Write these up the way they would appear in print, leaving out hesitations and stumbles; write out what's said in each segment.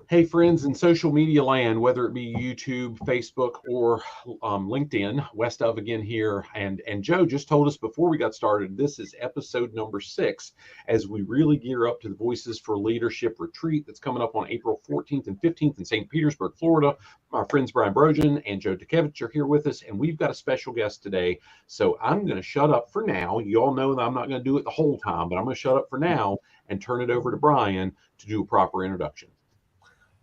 Hey, friends in social media land, whether it be YouTube, Facebook, or LinkedIn, West of again here. And Joe just told us before we got started, this is episode number 6 as we really gear up to the Voices for Leadership retreat that's coming up on April 14th and 15th in St. Petersburg, Florida. My friends Brian Brojan and Joe Dukevich are here with us, and we've got a special guest today. So I'm going to shut up for now. You all know that I'm not going to do it the whole time, but I'm going to shut up for now and turn it over to Brian to do a proper introduction.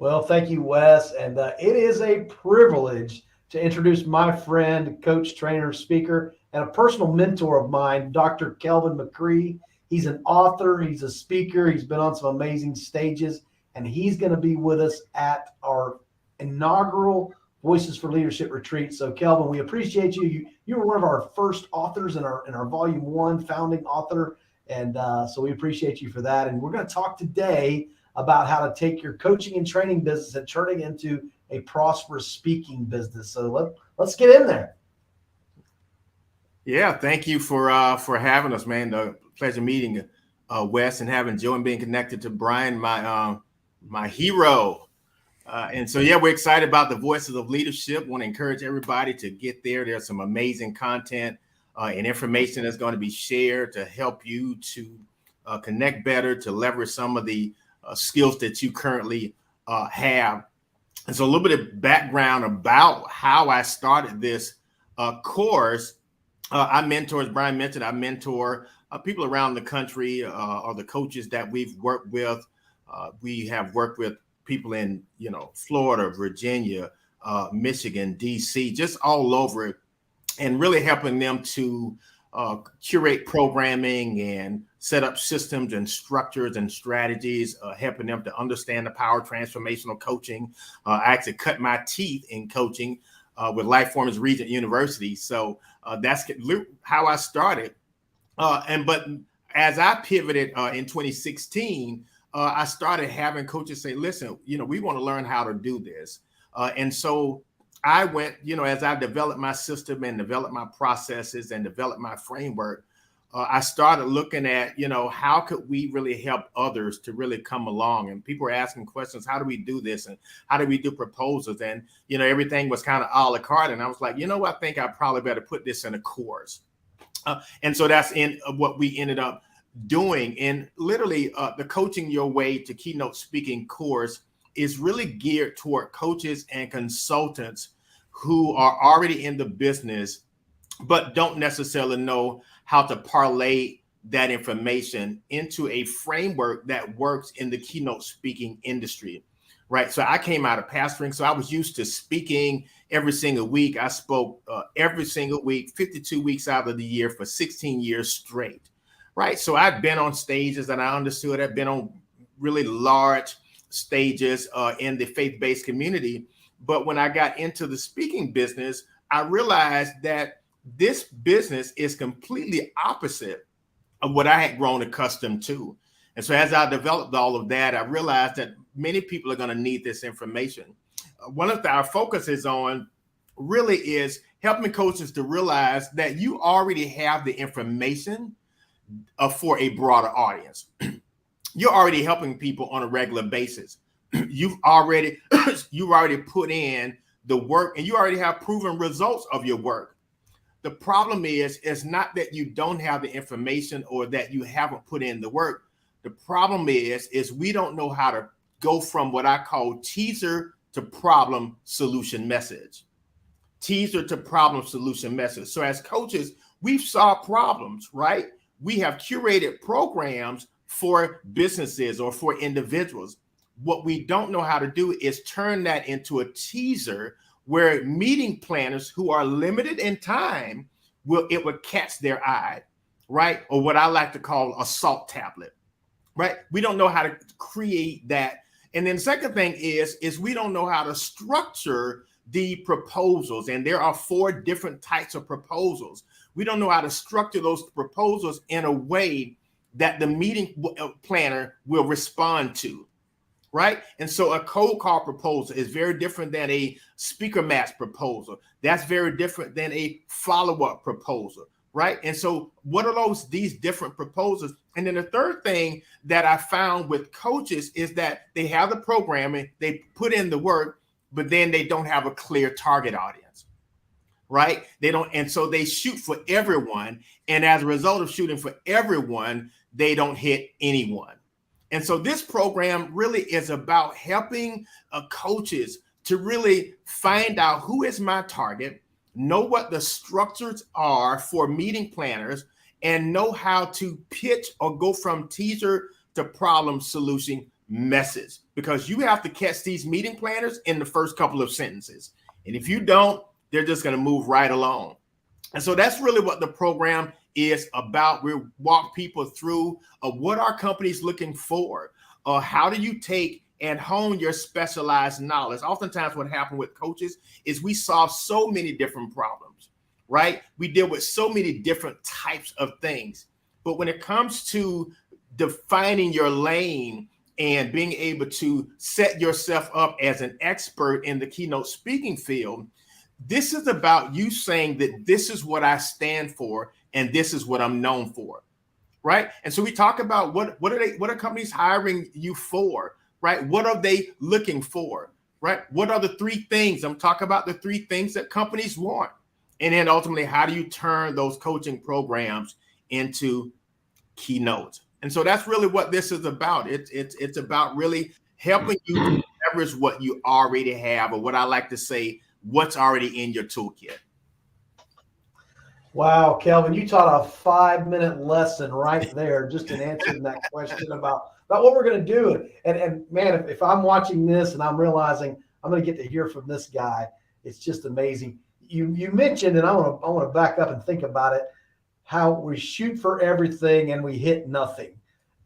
Well, thank you, Wes. And it is a privilege to introduce my friend, coach, trainer, speaker, and a personal mentor of mine, Dr. Kelvin McCree. He's an author, he's a speaker, he's been on some amazing stages, and he's going to be with us at our inaugural Voices for Leadership retreat. So, Kelvin, we appreciate you. You were one of our first authors in our Volume 1, founding author, and so we appreciate you for that. And we're going to talk today about how to take your coaching and training business and turn it into a prosperous speaking business. So let's get in there. Yeah, thank you for having us, man. Pleasure meeting Wes and having Joe and being connected to Brian, my hero. And so, yeah, we're excited about the Voices of Leadership. Want to encourage everybody to get there. There's some amazing content and information that's going to be shared to help you to connect better, to leverage some of the skills that you currently have. And so a little bit of background about how I started this course. I mentor, as Brian mentioned, I mentor people around the country or the coaches that we've worked with. We have worked with people in, Florida, Virginia, Michigan, DC, just all over, and really helping them to curate programming and set up systems and structures and strategies, helping them to understand the power of transformational coaching. I actually cut my teeth in coaching with Lifeformers Regent University. So that's how I started. But as I pivoted in 2016, I started having coaches say, listen, we want to learn how to do this. And so I went, as I developed my system and developed my processes and developed my framework, I started looking at, how could we really help others to really come along? And people were asking questions, how do we do this? And how do we do proposals? And, everything was kind of a la carte. And I was like, I think I probably better put this in a course. And so that's in what we ended up doing. And literally the Coaching Your Way to Keynote Speaking course is really geared toward coaches and consultants who are already in the business, but don't necessarily know how to parlay that information into a framework that works in the keynote speaking industry, right? So I came out of pastoring, so I was used to speaking every single week. I spoke every single week, 52 weeks out of the year for 16 years straight, right? So I've been on stages and I understood. I've been on really large stages in the faith-based community. But when I got into the speaking business, I realized that this business is completely opposite of what I had grown accustomed to. And so as I developed all of that, I realized that many people are going to need this information. One of our focuses on really is helping coaches to realize that you already have the information for a broader audience. You're already helping people on a regular basis. You've already put in the work and you already have proven results of your work. The problem is not that you don't have the information or that you haven't put in the work. The problem is we don't know how to go from what I call teaser to problem solution message. Teaser to problem solution message. So as coaches, we've solved problems, right? We have curated programs for businesses or for individuals. What we don't know how to do is turn that into a teaser where meeting planners who are limited in time will catch their eye, right? Or what I like to call a salt tablet, right? We don't know how to create that. And then second thing is we don't know how to structure the proposals. And there are 4 different types of proposals. We don't know how to structure those proposals in a way that the meeting planner will respond to. Right. And so a cold call proposal is very different than a speaker match proposal. That's very different than a follow-up proposal. right? And so what are these different proposals? And then the third thing that I found with coaches is that they have the programming, they put in the work, but then they don't have a clear target audience, right? They don't, and so they shoot for everyone. And as a result of shooting for everyone, they don't hit anyone. And so this program really is about helping coaches to really find out who is my target, know what the structures are for meeting planners, and know how to pitch or go from teaser to problem solution message, because you have to catch these meeting planners in the first couple of sentences. And if you don't, they're just going to move right along. And so that's really what the program is about. We walk people through what our company's looking for. How do you take and hone your specialized knowledge? Oftentimes what happens with coaches is we solve so many different problems, right? We deal with so many different types of things. But when it comes to defining your lane and being able to set yourself up as an expert in the keynote speaking field, this is about you saying that this is what I stand for and this is what I'm known for, right? And so we talk about what are companies hiring you for, right? What are they looking for, right? What are the three things? I'm talking about the three things that companies want. And then ultimately, how do you turn those coaching programs into Keynote? And so that's really what this is about. It's about really helping you to leverage what you already have, or what I like to say, what's already in your toolkit. Wow, Kelvin, you taught a 5-minute lesson right there just in answering that question about what we're going to do. And man, if I'm watching this and I'm realizing I'm going to get to hear from this guy, it's just amazing. You mentioned, and I want to back up and think about it, how we shoot for everything and we hit nothing.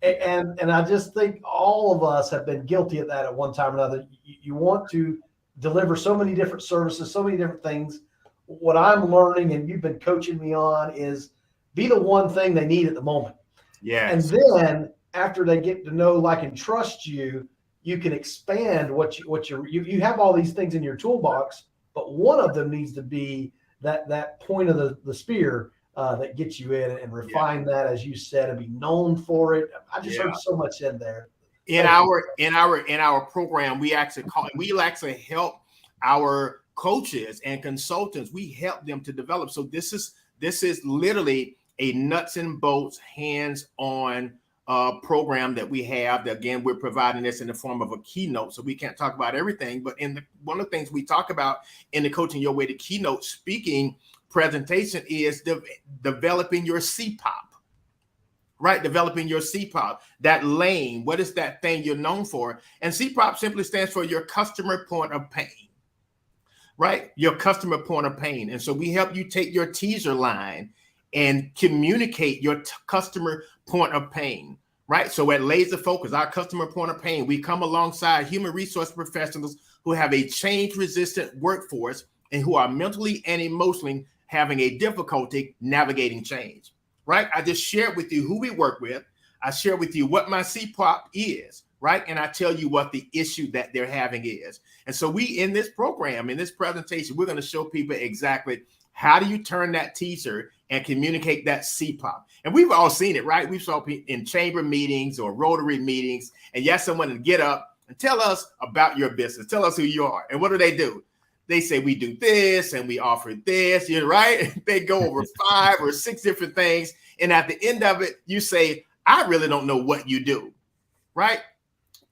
And I just think all of us have been guilty of that at one time or another. You want to deliver so many different services, so many different things. What I'm learning, and you've been coaching me on, is be the one thing they need at the moment. Yeah. And then after they get to know, like, and trust you, you can expand you have all these things in your toolbox, but one of them needs to be that point of the spear that gets you in, and refine that, as you said, and be known for it. I just heard so much in there. In our program, we actually help our coaches and consultants. We help them to develop. So this is literally a nuts and bolts, hands-on program that we have. That, again, we're providing this in the form of a keynote, so we can't talk about everything. But one of the things we talk about in the Coaching Your Way to Keynote speaking presentation is developing your CPOP. Right? Developing your CPOP, that lane. What is that thing you're known for? And CPOP simply stands for your customer point of pain, right? Your customer point of pain. And so we help you take your teaser line and communicate your customer point of pain, right? So at Laser Focus, our customer point of pain, we come alongside human resource professionals who have a change-resistant workforce and who are mentally and emotionally having a difficulty navigating change. Right? I just shared with you who we work with. I share with you what my CPOP is, right? And I tell you what the issue that they're having is. And so in this program, in this presentation, we're going to show people exactly how do you turn that teaser and communicate that CPOP. And we've all seen it, right? We've saw people in chamber meetings or Rotary meetings, and you ask someone to get up and tell us about your business. Tell us who you are. And what do? They say, we do this and we offer this, you're right. They go over 5 or 6 different things. And at the end of it, you say, I really don't know what you do, right?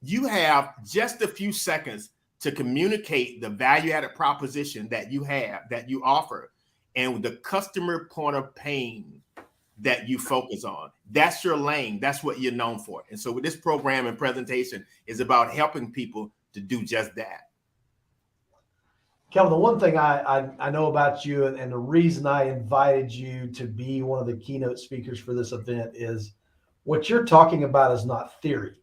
You have just a few seconds to communicate the value-added proposition that you have, that you offer, and the customer point of pain that you focus on. That's your lane. That's what you're known for. And so with this program and presentation is about helping people to do just that. Kelvin, the one thing I know about you, and the reason I invited you to be one of the keynote speakers for this event, is what you're talking about is not theory.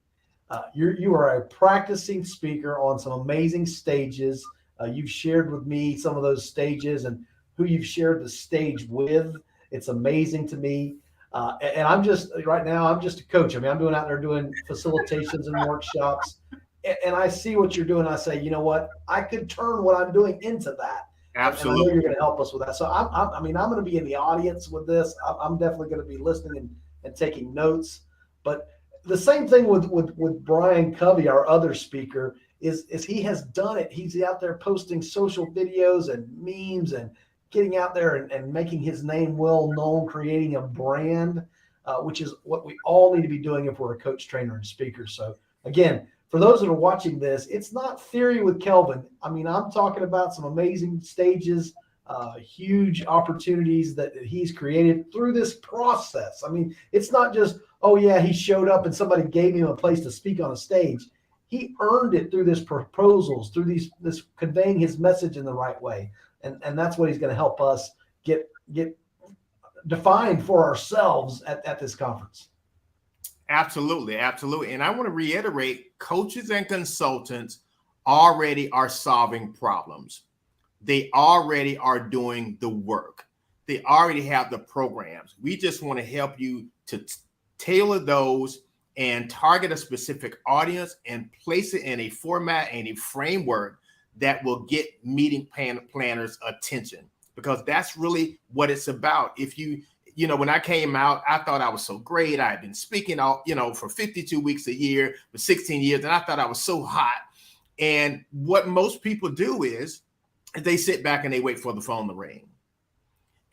You are a practicing speaker on some amazing stages. You've shared with me some of those stages and who you've shared the stage with. It's amazing to me. And I'm just, right now, I'm just a coach. I mean, I'm out there doing facilitations and workshops. And I see what you're doing. I say, you know what? I could turn what I'm doing into that. And I know you're going to help us with that. So I mean, I'm going to be in the audience with this. I'm definitely going to be listening and taking notes. But the same thing with Brian Covey, our other speaker, is he has done it. He's out there posting social videos and memes and getting out there and making his name well known, creating a brand, which is what we all need to be doing if we're a coach, trainer, and speaker. So again, for those that are watching this, it's not theory with Kelvin. I mean, I'm talking about some amazing stages, huge opportunities that he's created through this process. I mean, it's not just, oh yeah, he showed up and somebody gave him a place to speak on a stage. He earned it through these proposals, through this conveying his message in the right way. And that's what he's going to help us get defined for ourselves at this conference. Absolutely. And I want to reiterate, coaches and consultants already are solving problems. They already are doing the work. They already have the programs. We just want to help you to tailor those and target a specific audience and place it in a format and a framework that will get meeting planners' attention, because that's really what it's about. If you know, when I came out, I thought I was so great. I had been speaking for 52 weeks a year for 16 years, and I thought I was so hot. And what most people do is they sit back and they wait for the phone to ring.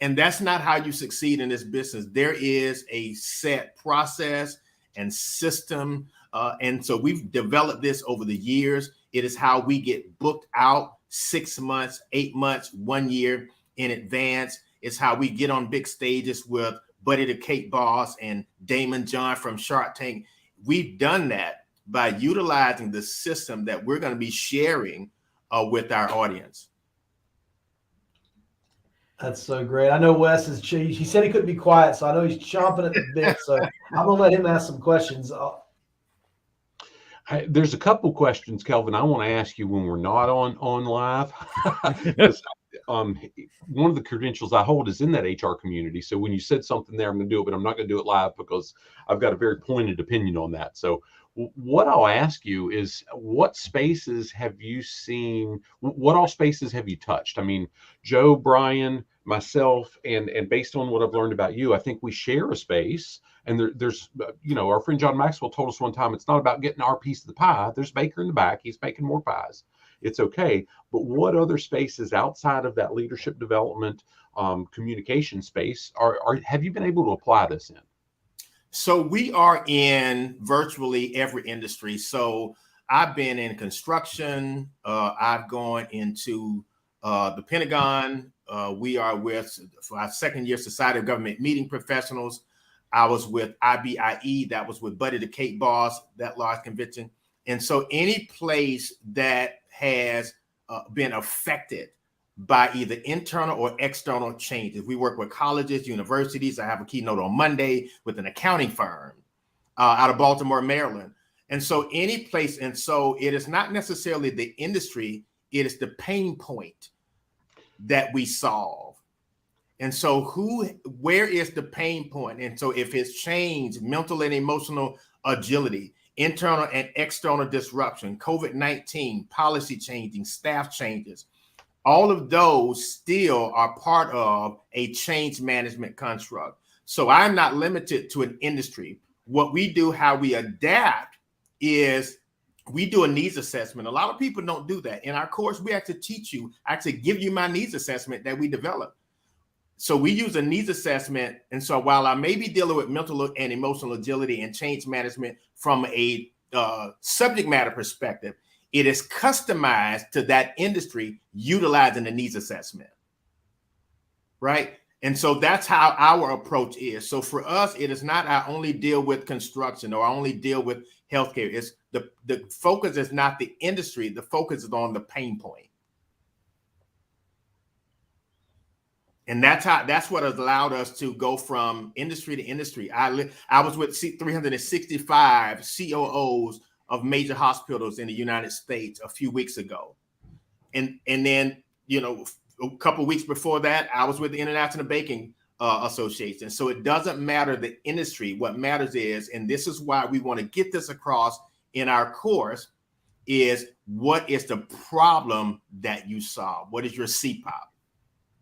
And that's not how you succeed in this business. There is a set process and system. And so we've developed this over the years. It is how we get booked out 6 months, 8 months, 1 year in advance. It's how we get on big stages with Buddy the Cake Boss and Damon John from Shark Tank. We've done that by utilizing the system that we're going to be sharing with our audience. That's so great. I know Wes he said he couldn't be quiet, so I know he's chomping at the bit. So I'm going to let him ask some questions. There's a couple questions, Kelvin, I want to ask you when we're not on live. One of the credentials I hold is in that HR community. So when you said something there, I'm going to do it, but I'm not going to do it live because I've got a very pointed opinion on that. So what I'll ask you is, what spaces have you seen? What all spaces have you touched? I mean, Joe, Brian, myself, and based on what I've learned about you, I think we share a space. And there's, our friend John Maxwell told us one time, it's not about getting our piece of the pie. There's Baker in the back. He's making more pies. It's okay. But what other spaces outside of that leadership development, communication space have you been able to apply this in? So we are in virtually every industry. So I've been in construction. I've gone into the Pentagon. We are for our second year Society of Government Meeting Professionals. I was with IBIE. That was with Buddy the Cake Boss, that large convention. And so any place that has been affected by either internal or external changes. We work with colleges, universities. I have a keynote on Monday with an accounting firm out of Baltimore, Maryland. And so any place, and so it is not necessarily the industry, it is the pain point that we solve. And so where is the pain point? And so if it's change, mental and emotional agility, internal and external disruption, COVID-19, policy changing, staff changes, all of those still are part of a change management construct. So I'm not limited to an industry. What we do, how we adapt, is we do a needs assessment. A lot of people don't do that. In our course, we actually teach you, give you my needs assessment that we develop. So we use a needs assessment. And so while I may be dealing with mental and emotional agility and change management from a subject matter perspective, it is customized to that industry utilizing the needs assessment, right? And so that's how our approach is. So for us, it is not I only deal with construction or I only deal with healthcare. It's the focus is not the industry. The focus is on the pain point. And that's what has allowed us to go from industry to industry. I was with 365 COOs of major hospitals in the United States a few weeks ago. And then, a couple of weeks before that, I was with the International Baking Association. So it doesn't matter the industry. What matters is, and this is why we want to get this across in our course, is what is the problem that you solve? What is your CPOP?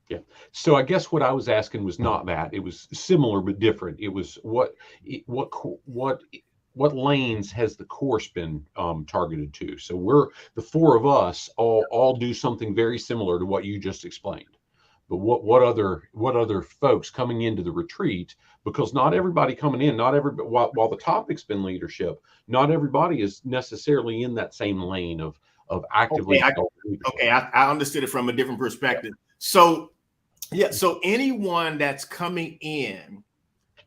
Yeah. So I guess what I was asking was not that. It was similar but different. It was what lanes has the course been targeted to? So we're the four of us all do something very similar to what you just explained. But what other folks coming into the retreat? Because not everybody coming in, not everybody, while the topic's been leadership, not everybody is necessarily in that same lane of actively. Okay, I understood it from a different perspective. So yeah, so anyone that's coming in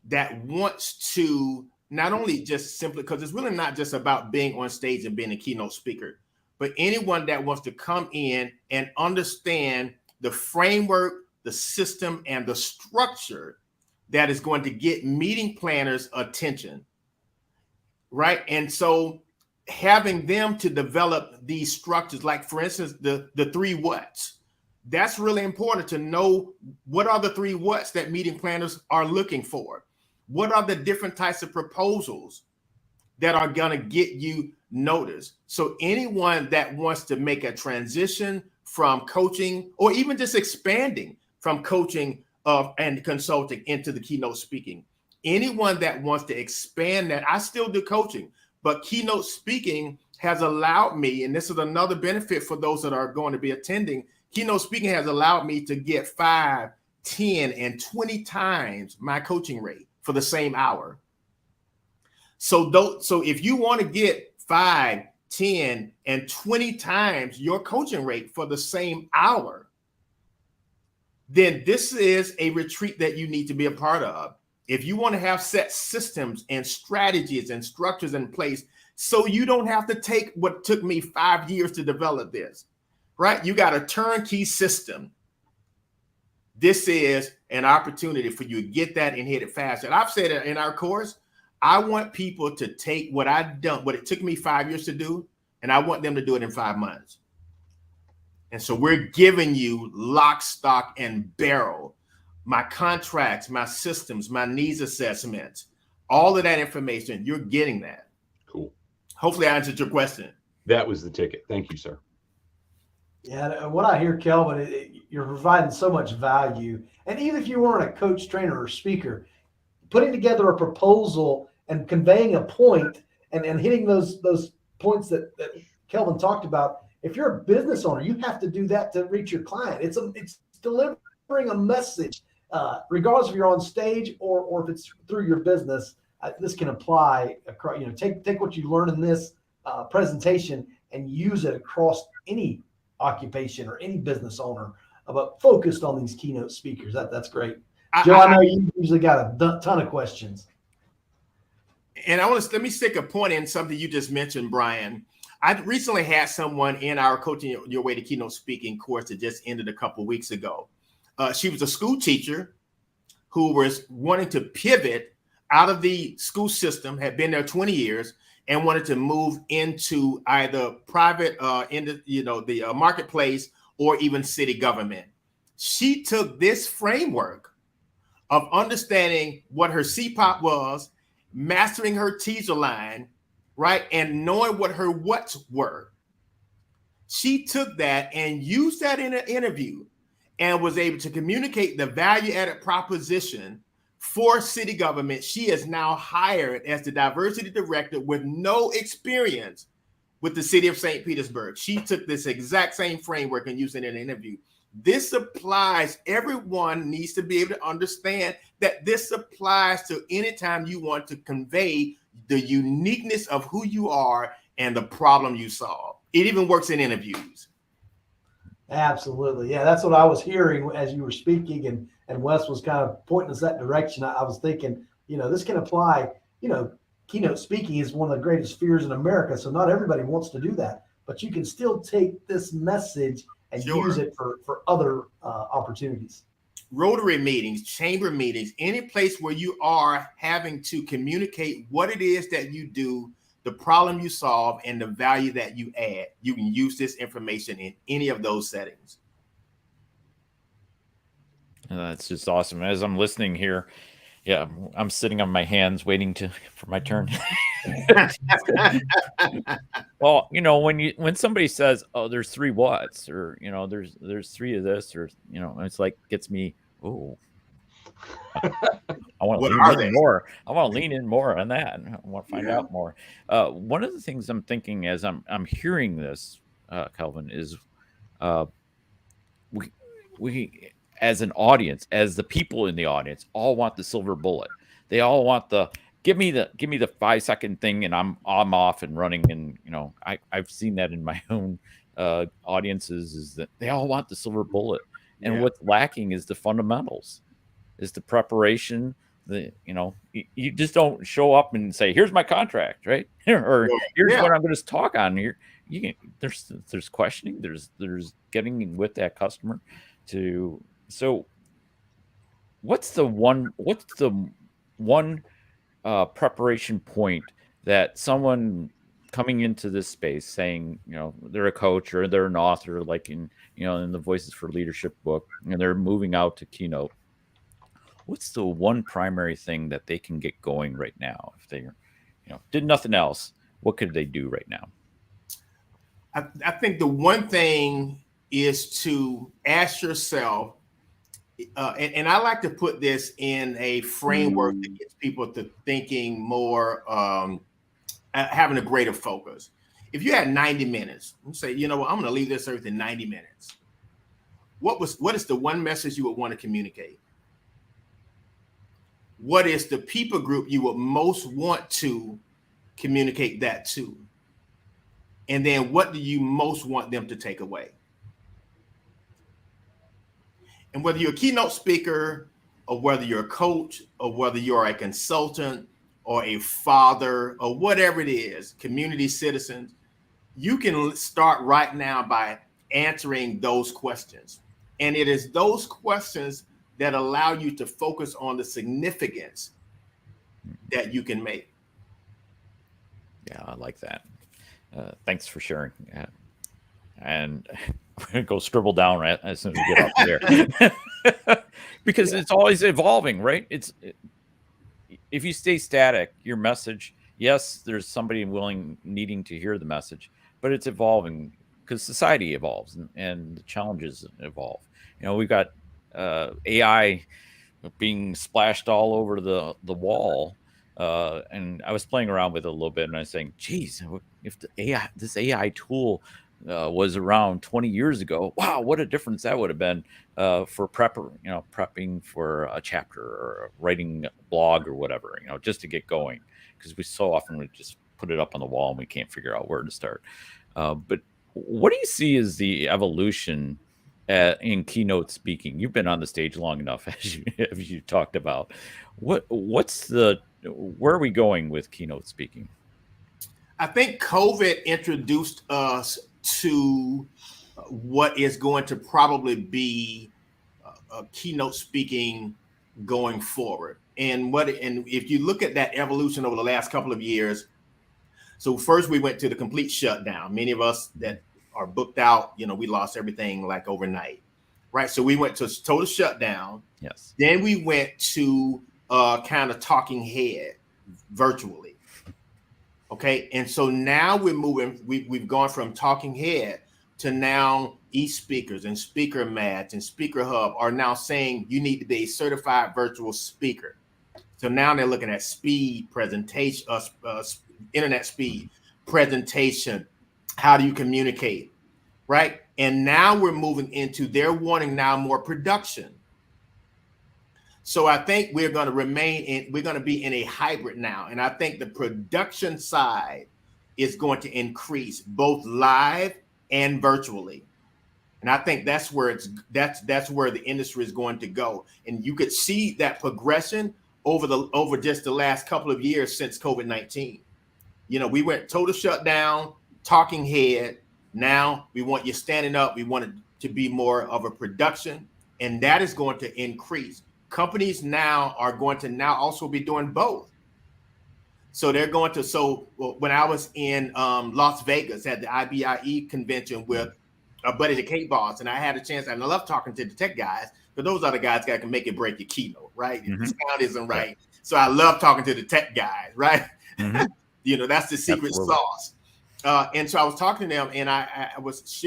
that wants to not only just simply, because it's really not just about being on stage and being a keynote speaker, but anyone that wants to come in and understand the framework, the system, and the structure that is going to get meeting planners' attention, right? And so having them to develop these structures, like for instance, the three whats, that's really important to know what are the three whats that meeting planners are looking for. What are the different types of proposals that are going to get you noticed? So anyone that wants to make a transition from coaching or even just expanding from coaching and consulting into the keynote speaking, anyone that wants to expand that, I still do coaching, but keynote speaking has allowed me, and this is another benefit for those that are going to be attending, keynote speaking has allowed me to get 5, 10, and 20 times my coaching rate for the same hour. So if you want to get 5, 10, and 20 times your coaching rate for the same hour, then this is a retreat that you need to be a part of. If you want to have set systems and strategies and structures in place, so you don't have to take what took me 5 years to develop this, right? You got a turnkey system. This is an opportunity for you to get that and hit it fast. And I've said it in our course, I want people to take what I've done, what it took me 5 years to do, and I want them to do it in 5 months. And so we're giving you lock, stock, and barrel, my contracts, my systems, my needs assessments, all of that information. You're getting that. Cool. Hopefully I answered your question. That was the ticket. Thank you, sir. Yeah, what I hear, Kelvin, you're providing so much value. And even if you weren't a coach, trainer, or speaker, putting together a proposal and conveying a point and hitting those points that Kelvin talked about, if you're a business owner, you have to do that to reach your client. It's delivering a message, regardless if you're on stage or if it's through your business. This can apply across, take what you learn in this presentation and use it across any occupation or any business owner, but focused on these keynote speakers. That's great. Joe, I know you usually got a ton of questions. And let me stick a point in something you just mentioned, Brian. I recently had someone in our Coaching Your Way to Keynote Speaking course that just ended a couple of weeks ago. She was a school teacher who was wanting to pivot out of the school system, had been there 20 years, and wanted to move into either private, the marketplace, or even city government. She took this framework of understanding what her CPOP was, mastering her teaser line, right, and knowing what her whats were. She took that and used that in an interview and was able to communicate the value-added proposition for city government. She is now hired as the diversity director with no experience with the city of St. Petersburg. She took this exact same framework and used it in an interview. This applies. Everyone needs to be able to understand that this applies to any time you want to convey the uniqueness of who you are and the problem you solve. It even works in interviews. Absolutely. Yeah, that's what I was hearing as you were speaking, and Wes was kind of pointing us that direction. I was thinking, this can apply, keynote speaking is one of the greatest fears in America. So not everybody wants to do that, but you can still take this message and use it for other opportunities. Rotary meetings, chamber meetings, any place where you are having to communicate what it is that you do, the problem you solve, and the value that you add. You can use this information in any of those settings. That's just awesome. As I'm listening here, yeah, I'm sitting on my hands waiting for my turn. Well, when somebody says, "Oh, there's 3 whats," or there's 3 of this, or it's like gets me. Oh, I want to What lean are in they? more. I want to lean in more on that. I want to find out more. One of the things I'm thinking as I'm hearing this, Kelvin, is we as an audience, as the people in the audience, all want the silver bullet. They all want the give me the 5-second thing, and I'm off and running. And I've seen that in my own audiences, is that they all want the silver bullet, and what's lacking is the fundamentals, is the preparation. You just don't show up and say, "Here's my contract," right? Or here's what I'm going to talk on here. There's questioning, there's getting with that customer so what's the one preparation point that someone coming into this space saying, they're a coach or they're an author, like in the Voices for Leadership book, and they're moving out to Keynote, what's the one primary thing that they can get going right now? If they did nothing else, what could they do right now? I think the one thing is to ask yourself, and I like to put this in a framework that gets people to thinking more, having a greater focus. If you had 90 minutes, you say, I'm going to leave this earth in 90 minutes. What is the one message you would want to communicate? What is the people group you would most want to communicate that to? And then what do you most want them to take away? And whether you're a keynote speaker, or whether you're a coach, or whether you're a consultant or a father or whatever it is, community citizens, you can start right now by answering those questions. And it is those questions that allow you to focus on the significance that you can make. Yeah, I like that. Thanks for sharing. And we're going to go scribble down as soon as we get off there. Because it's always evolving, right? If you stay static, your message, yes, there's somebody needing to hear the message, but it's evolving because society evolves and the challenges evolve. We've got AI being splashed all over the wall. And I was playing around with it a little bit, and I was saying, geez, if this AI tool was around 20 years ago, wow, what a difference that would have been for prepping for a chapter or writing a blog or whatever, just to get going, because we so often would just put it up on the wall and we can't figure out where to start. But what do you see as the evolution in keynote speaking? You've been on the stage long enough, as you talked about. Where are we going with keynote speaking? I think COVID introduced us to what is going to probably be keynote speaking going forward. And if you look at that evolution over the last couple of years, so first we went to the complete shutdown. Many of us that are booked out, we lost everything like overnight, right? So we went to total shutdown. Yes. Then we went to kind of talking head virtually. Okay. And so now we're moving, we've gone from talking head to now e-speakers and speaker mats and speaker hub are now saying you need to be a certified virtual speaker. So now they're looking at speed, presentation, internet speed, presentation. How do you communicate? Right. And now we're moving into, they're wanting now more production. So I think we're going to be in a hybrid now. And I think the production side is going to increase both live and virtually. And I think that's where that's where the industry is going to go. And you could see that progression over just the last couple of years since COVID-19. We went total shutdown, talking head. Now we want you standing up. We want it to be more of a production, and that is going to increase. Companies now are going to now also be doing both. So they're going to, when I was in Las Vegas at the IBIE convention with a buddy, the K boss, and I had a chance, and I love talking to the tech guys, but those are the guys that can make it break your keynote, right? Mm-hmm. If the sound isn't right. So I love talking to the tech guys, right? Mm-hmm. That's the secret Absolutely. sauce. And so I was talking to them, and I was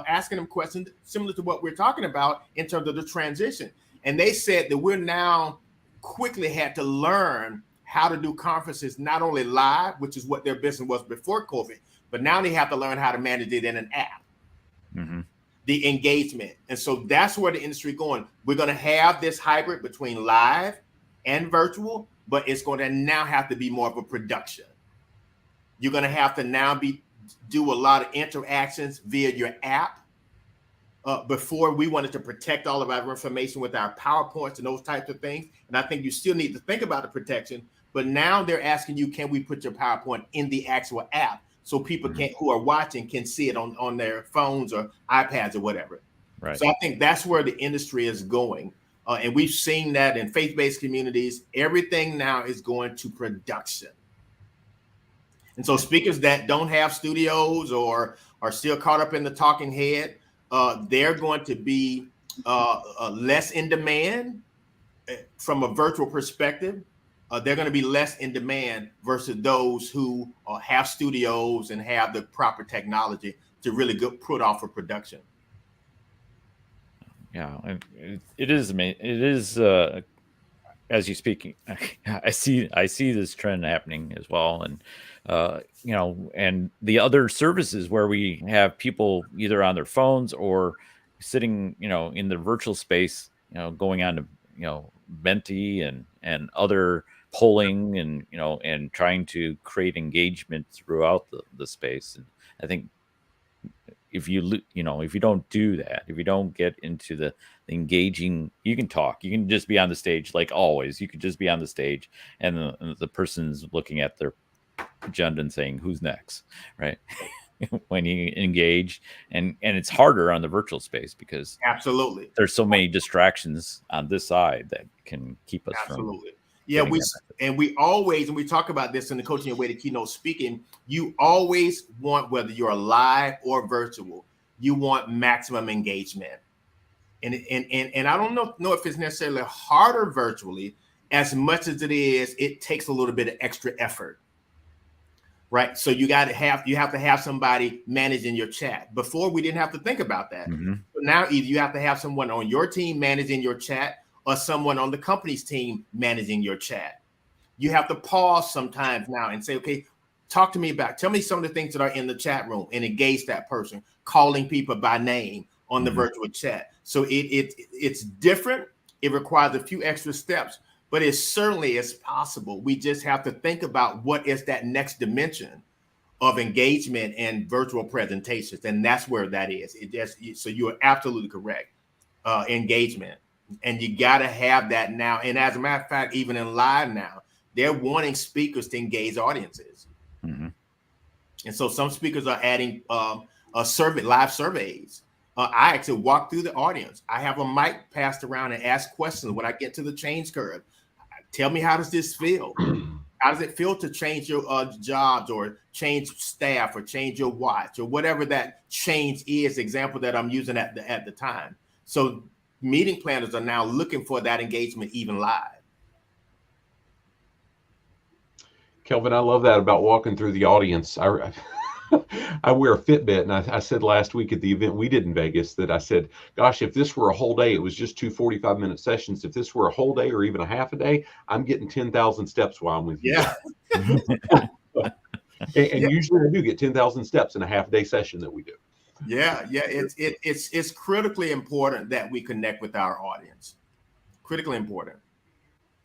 asking them questions similar to what we're talking about in terms of the transition. And they said that we're now quickly had to learn how to do conferences, not only live, which is what their business was before COVID, but now they have to learn how to manage it in an app. Mm-hmm. The engagement. And so that's where the industry is going. We're going to have this hybrid between live and virtual, but it's going to now have to be more of a production. You're going to have to now do a lot of interactions via your app. Before, we wanted to protect all of our information with our PowerPoints and those types of things. And I think you still need to think about the protection, but now they're asking you, can we put your PowerPoint in the actual app so people who are watching can see it on their phones or iPads or whatever. Right. So I think that's where the industry is going. And we've seen that in faith-based communities. Everything now is going to production. And so speakers that don't have studios or are still caught up in the talking head, they're going to be less in demand from a virtual perspective. They're going to be less in demand versus those who have studios and have the proper technology to really put off a production. Yeah, it is amazing. It is as you speak. I see this trend happening as well, and and the other services where we have people either on their phones or sitting, in the virtual space, going on to Menti and other polling and and trying to create engagement throughout the space. And I think if you don't do that, if you don't get into the engaging, you can talk, you can just be on the stage like always. You could just be on the stage and the person's looking at their agenda and saying who's next, right? When you engage, and it's harder on the virtual space because absolutely there's so many distractions on this side that can keep us absolutely from we always, and we talk about this in the Coaching Your Way to Keynote Speaking, you always want, whether you're live or virtual, you want maximum engagement. And I don't know if it's necessarily harder virtually as much as it takes a little bit of extra effort. Right. So you have to have somebody managing your chat. Before, we didn't have to think about that. Mm-hmm. But now either you have to have someone on your team managing your chat or someone on the company's team managing your chat. You have to pause sometimes now and say, okay, tell me some of the things that are in the chat room and engage that person, calling people by name on the virtual chat. So it's different. It requires a few extra steps, but it certainly is possible. We just have to think about what is that next dimension of engagement and virtual presentations. And that's where that is. So you are absolutely correct. Engagement. And you got to have that now. And as a matter of fact, even in live now, they're wanting speakers to engage audiences. Mm-hmm. And so some speakers are adding live surveys. I actually walk through the audience. I have a mic passed around and ask questions when I get to the change curve. Tell me, how does this feel? How does it feel to change your jobs or change staff or change your watch or whatever that change is, example that I'm using at the time. So meeting planners are now looking for that engagement even live. Kelvin, I love that about walking through the audience. I wear a Fitbit, and I said last week at the event we did in Vegas that I said, gosh, if this were a whole day, it was just 2 45-minute sessions. If this were a whole day or even a half a day, I'm getting 10,000 steps while I'm with you. Yeah. and usually I do get 10,000 steps in a half-day session that we do. Yeah. It's critically important that we connect with our audience. Critically important.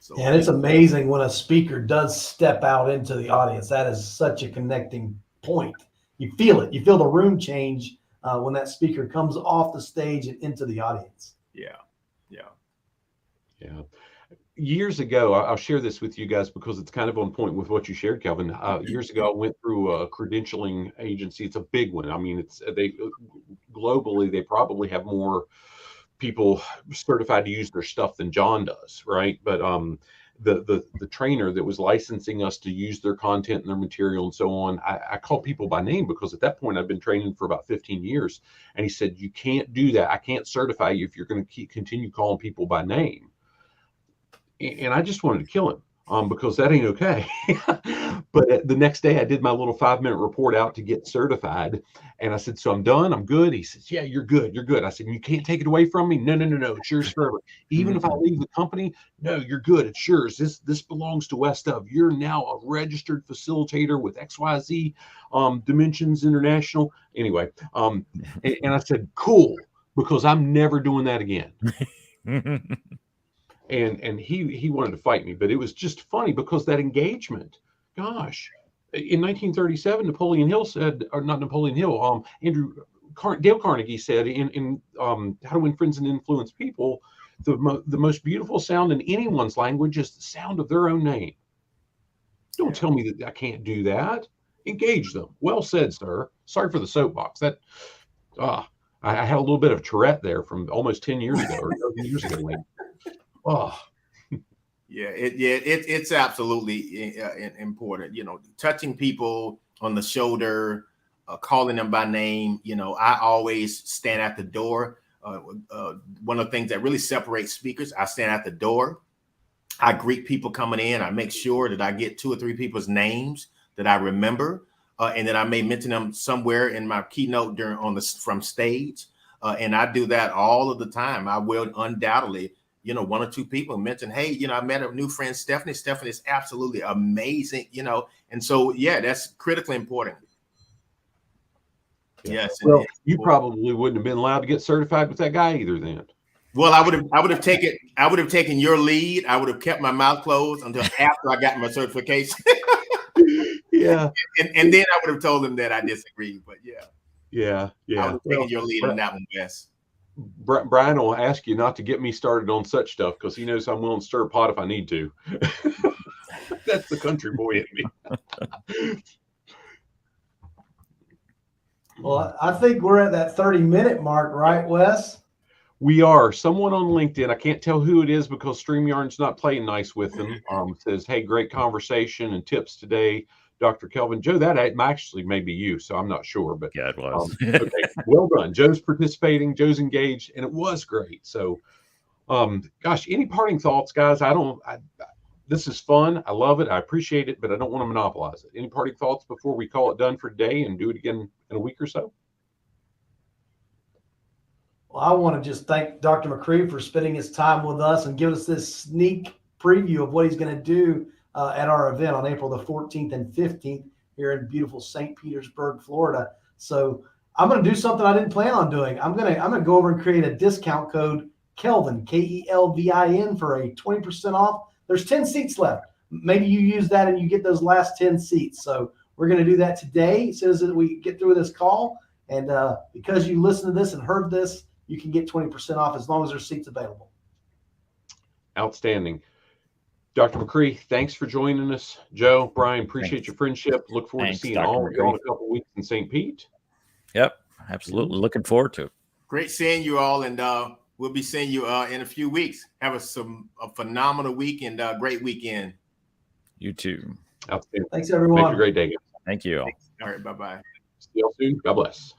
So, and it's amazing when a speaker does step out into the audience. That is such a connecting point. You feel it. You feel the room change when that speaker comes off the stage and into the audience. Yeah. Years ago, I'll share this with you guys because it's kind of on point with what you shared, Kelvin. Years ago, I went through a credentialing agency. It's a big one. I mean, globally, they probably have more people certified to use their stuff than John does, right? But the trainer that was licensing us to use their content and their material and so on, I call people by name because at that point I've been training for about 15 years. And he said, you can't do that. I can't certify you if you're going to continue calling people by name. And I just wanted to kill him. because that ain't okay. But the next day I did my little 5-minute report out to get certified. And I said, so I'm done. I'm good. He says, yeah, you're good. You're good. I said, you can't take it away from me. No. It's yours forever. Even if I leave the company, no, you're good. It's yours. This belongs to West of. You're now a registered facilitator with XYZ Dimensions International. Anyway, and I said, cool, because I'm never doing that again. And he wanted to fight me, but it was just funny because that engagement, gosh, in 1937, Napoleon Hill said, or not Napoleon Hill, Dale Carnegie said in How to Win Friends and Influence People, the most beautiful sound in anyone's language is the sound of their own name. Don't tell me that I can't do that. Engage them. Well said, sir. Sorry for the soapbox. That I had a little bit of Tourette there from almost 10 years ago or 11 years ago. Maybe. Oh, it's absolutely important. Touching people on the shoulder, calling them by name. I always stand at the door. One of the things that really separates speakers, I stand at the door. I greet people coming in. I make sure that I get 2 or 3 people's names that I remember, and that I may mention them somewhere in my keynote from stage. And I do that all of the time. I will undoubtedly, 1 or 2 people mention, hey, I met a new friend, Stephanie. Stephanie is absolutely amazing, and so, that's critically important. Yes. Well, you probably wouldn't have been allowed to get certified with that guy either then. Well, I would have taken your lead. I would have kept my mouth closed until after I got my certification. Yeah. And then I would have told him that I disagree. But yeah. I would have taken your lead on that one, Wes. Brian will ask you not to get me started on such stuff because he knows I'm willing to stir a pot if I need to. That's the country boy in me. Well, I think we're at that 30-minute mark, right, Wes? We are. Someone on LinkedIn, I can't tell who it is because StreamYard's not playing nice with them, says, hey, great conversation and tips today, Dr. Kelvin. Joe, that actually may be you, so I'm not sure. But yeah, it was. Okay, well done. Joe's participating. Joe's engaged, and it was great. So, gosh, any parting thoughts, guys? This is fun. I love it. I appreciate it, but I don't want to monopolize it. Any parting thoughts before we call it done for today and do it again in a week or so? Well, I want to just thank Dr. McCree for spending his time with us and give us this sneak preview of what he's going to do at our event on April the 14th and 15th here in beautiful St. Petersburg, Florida. So I'm going to do something I didn't plan on doing. I'm going to go over and create a discount code, Kelvin, Kelvin, for a 20% off. There's 10 seats left. Maybe you use that and you get those last 10 seats. So we're going to do that today as soon as we get through this call. And because you listened to this and heard this, you can get 20% off as long as there's seats available. Outstanding. Dr. McCree, thanks for joining us. Joe, Brian, appreciate your friendship. Look forward to seeing all of you in a couple of weeks in St. Pete. Yep, absolutely. Looking forward to it. Great seeing you all, and we'll be seeing you in a few weeks. Have a phenomenal week and a great weekend. You too. Outstanding. Thanks, everyone. Make it a great day, guys. Thank you all. All right, bye-bye. See you all soon. God bless.